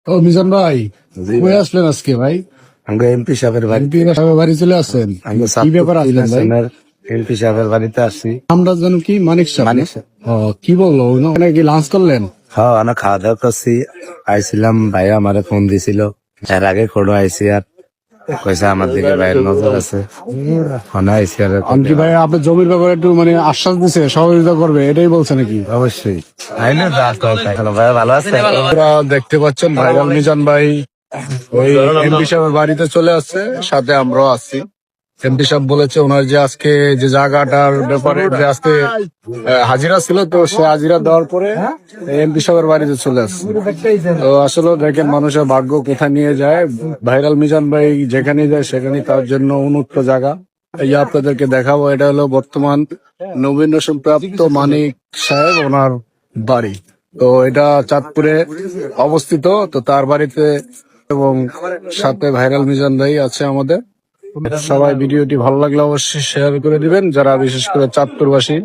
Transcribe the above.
ও মিজান ভাই, জি কই ভাই। আসলেন আজকে ভাই? আমরা এমপি সাহেবের বাড়ি এমপি সাহেবের বাড়ি চলে আসছেন? আমরা কি ব্যাপার আসলেন ভাই? এমপি সাহেবের বাড়িতে আসছি। আমরা যেন কি মানিক সাহেব না? মানিক সাহেব। ও, কি বললো ওখানে কি লাঞ্চ করলেন? হ্যাঁ, আমরা খাওয়া দাওয়া করছি। আইছিলাম, ভাইয়া আমারে ফোন দিছিল। এর আগে কোনো আইসি আর কইছে আমার দিকে ভাইয়ের নজর আছে। ফোনে আইসি আর আনকি ভাই আপনার জমির ব্যাপারে একটু মানে আশ্বাস দিছে সহযোগিতা করবে, এটাই বলছে নাকি? অবশ্যই আইলে হ্যালো ভাইয়া, ভালো আছে? আপনারা দেখতে পাচ্ছেন ভাইরাল মিজান ভাই ওই এমপি সাহেবের বাড়িতে চলে আসছে, সাথে আমরাও আসছি। এমপি সাহেব বলেছে ওনার যে আজকে যে জায়গাটার ব্যাপারে যে আজকে হাজিরা ছিল, তো সে হাজিরা দেওয়ার পরে এমপি সাহেবের বাড়িতে চলে আসছে। তো আসলে দেখেন মানুষের ভাগ্য কোথায় নিয়ে যায়। ভাইরাল মিজান ভাই যেখানে যায় সেখানে তার জন্য উন্মুক্ত জায়গা। এই যে আপনাদেরকে দেখাবো, এটা হলো বর্তমান নবীন প্রাপ্ত মানিক সাহেব ওনার বাড়ি। তো এটা চাঁদপুরে অবস্থিত। তো তার বাড়িতে এবং সাথে ভাইরাল মিজান ভাই আছে আমাদের। সবাই ভিডিওটি ভালো লাগলে অবশ্যই শেয়ার করে দিবেন, যারা বিশেষ করে চাঁদপুরবাসী।